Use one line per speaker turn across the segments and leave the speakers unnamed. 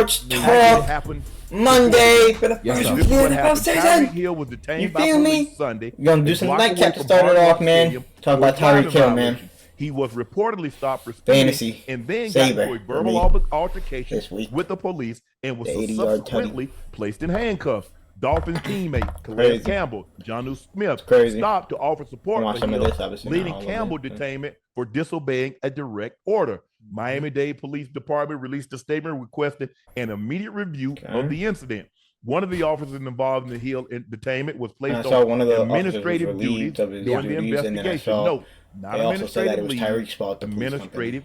Sports Talk Monday for the first
This is what happened.
season.
Tyreek Hill was detained by police Sunday.
We're gonna do some Nightcap to start it off, man. Talk about Tyreek Hill, man.
He was reportedly stopped for speeding
Fantasy
and then
saver
got into a verbal altercation with the police and was subsequently placed in handcuffs. Dolphins teammate Calais Campbell, Jonnu Smith stopped to offer support for Hill, leading Campbell detainment for disobeying a direct order. Miami-Dade Police Department released a statement requesting an immediate review of the incident. One of the officers involved in the Hill detainment was placed on administrative duties during the investigation. No, not administrative leave, administrative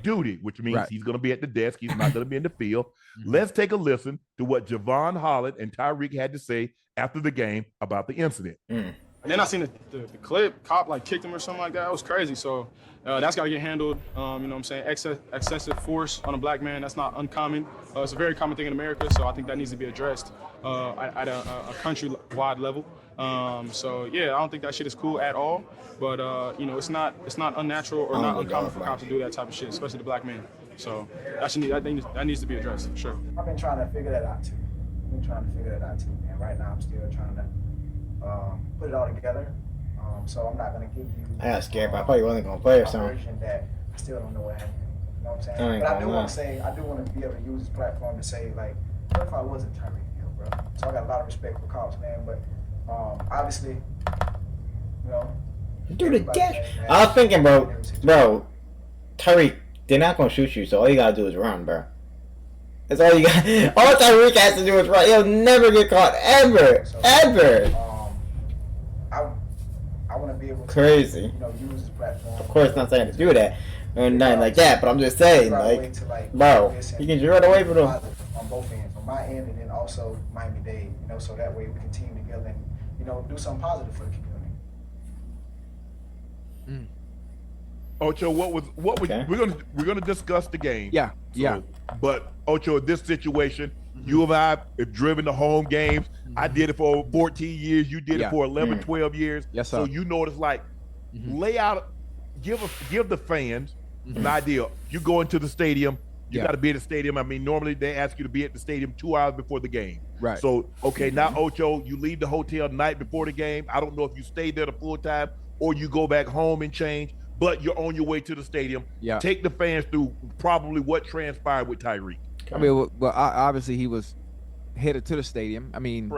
duty, which means he's going to be at the desk. He's not going to be in the field. Let's take a listen to what Javon Holland and Tyreek had to say after the game about the incident.
And then I seen the clip, cop like kicked him or something like that. It was crazy. So that's got to get handled. You know what I'm saying? Excessive force on a black man, that's not uncommon. It's a very common thing in America, so I think that needs to be addressed at a country-wide level. So yeah, I don't think that shit is cool at all. But you know, it's not unnatural or not uncommon for cops to do that type of shit, especially the black man. So that needs to be addressed for sure.
I've been trying to figure that out too. And right now I'm still trying to put it all together. So I'm not gonna give you.
I got scared, but I probably wasn't gonna play or something.
That I still don't know what happened. You know what I'm saying? But I do want to say, I do want to be able to use this platform to say, like, what if I wasn't Tyreek Hill, bro? So I got a lot of respect for cops, man. But obviously, you know.
Dude, the dash. I was thinking, bro, Tyreek, they're not gonna shoot you, so all you gotta do is run, bro. That's all you got. All Tyreek has to do is run. He'll never get caught, ever.
I want to be able to,
crazy.
You know, use this platform.
Of course, not saying to do that or nothing like that, but I'm just saying, like, bro, you can just run away from them.
On both ends, on my end, and then also Miami-Dade. You know, so that way we can team together and, you know, do something positive for the community.
Ocho, what was we're gonna discuss the game.
Yeah.
But Ocho, this situation, you and I have driven the home games. I did it for 14 years. You did it for 11, 12 years.
Yes, sir.
So you know what it's like. Lay out, give the fans an idea. You go into the stadium. You got to be at the stadium. I mean, normally they ask you to be at the stadium 2 hours before the game.
Right.
So, okay, now, Ocho, you leave the hotel the night before the game. I don't know if you stayed there the full time or you go back home and change, but you're on your way to the stadium.
Yeah.
Take the fans through probably what transpired with Tyreek.
I mean, well, obviously he was headed to the stadium. I mean,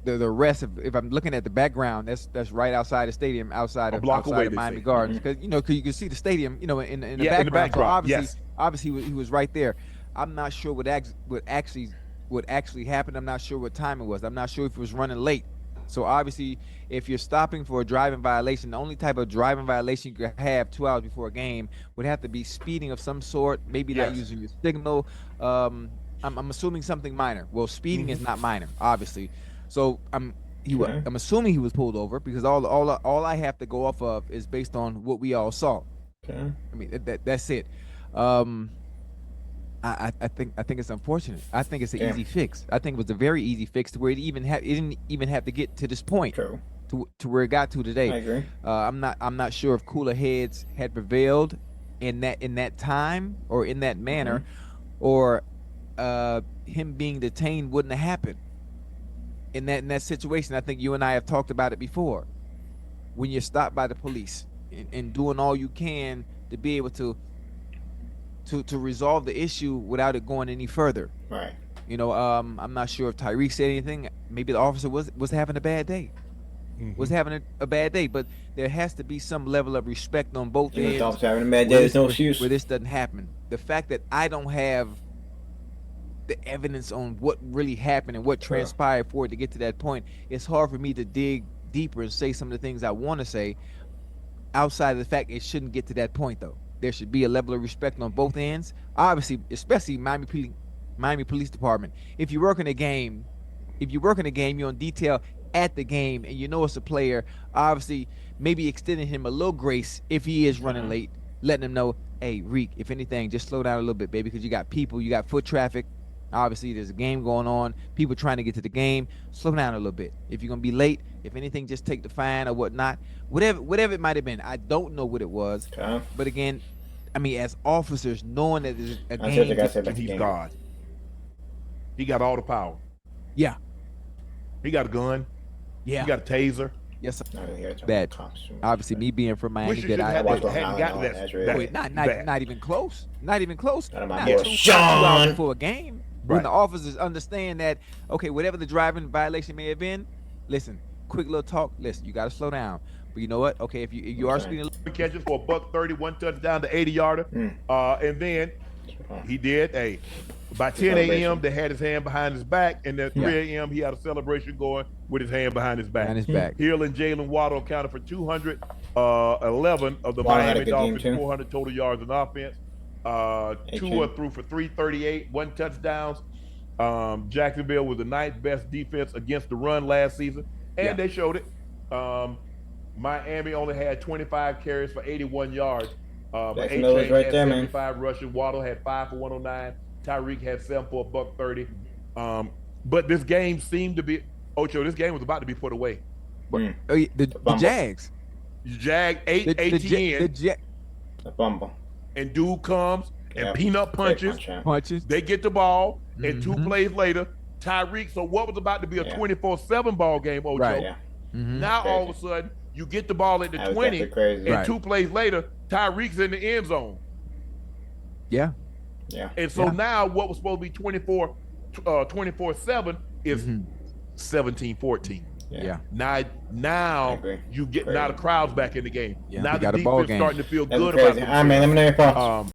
the rest, if I'm looking at the background, that's right outside the stadium, outside of Miami Gardens, because you can see the stadium, in the background. So obviously he was right there. I'm not sure what actually happened. I'm not sure what time it was. I'm not sure if it was running late. So obviously, if you're stopping for a driving violation, the only type of driving violation you could have 2 hours before a game would have to be speeding of some sort, maybe not using your signal. I'm assuming something minor. Well, speeding is not minor, obviously. So I'm assuming he was pulled over because all I have to go off of is based on what we all saw.
Okay.
I mean that's it. I think it's unfortunate. I think it's an easy fix. I think it was a very easy fix to where it didn't even have to get to this point.
True.
To where it got to today.
I agree.
I'm not sure if cooler heads had prevailed in that time or in that manner, or him being detained wouldn't have happened. In that situation, I think you and I have talked about it before. When you're stopped by the police and doing all you can to be able to resolve the issue without it going any further.
Right.
I'm not sure if Tyreek said anything. Maybe the officer was having a bad day. Was having a bad day, but there has to be some level of respect on both ends.
The officer having a bad day, there's no excuse.
Where this doesn't happen. The fact that I don't have the evidence on what really happened and what transpired for it to get to that point, it's hard for me to dig deeper and say some of the things I want to say outside of the fact it shouldn't get to that point, though. There should be a level of respect on both ends. Obviously, especially Miami Police Department. If you work in a game, you're on detail at the game, and you know it's a player. Obviously, maybe extending him a little grace if he is running late, letting him know, hey, Reek, if anything, just slow down a little bit, baby, because you got people, you got foot traffic. Obviously, there's a game going on. People trying to get to the game. Slow down a little bit. If you're gonna be late, if anything, just take the fine or whatnot. Whatever it might have been. I don't know what it was.
Okay.
But again, I mean, as officers, knowing that there's a
game,
he's God. He got all the power.
Yeah.
He got a gun.
Yeah.
He got a taser.
Yes,
that
obviously me being from Miami,
that I
hadn't
got that.
Not even close. Not even close. Not
two
hours before a game. When
Right.
the officers understand that, okay, whatever the driving violation may have been, listen, quick little talk. Listen, you got to slow down. But you know what? Okay, if you are speeding,
catches for $130, 1 touchdown to 80-yarder, and then he did by 10 a.m. they had his hand behind his back, and at 3 a.m. he had a celebration going with his hand behind his back. Hill and Jalen Waddle accounted for 211 of the Miami Dolphins' 400 total yards in offense. Tua threw for 338, 1 touchdowns. Jacksonville was the 9th best defense against the run last season, and they showed it. Miami only had 25 carries for 81 yards. But A-Chain had 75 rushing. Waddle had 5 for 109. Tyreek had 7 for $130. But this game seemed to be Ocho. This game was about to be put away.
The Jags.
ATN.
The fumble.
And dude comes and peanut punches. They get the ball, and 2 plays later, Tyreek. So what was about to be a 24/7 ball game, Ocho?
Right.
Now all of a sudden you get the ball at the 20, and 2 plays later, Tyreek's in the end zone.
Yeah.
And so now what was supposed to be 24/7 is 17-14. Now you get the crowd's back in the game. Now the defense starting to feel good about it.
I mean, let me know your thoughts.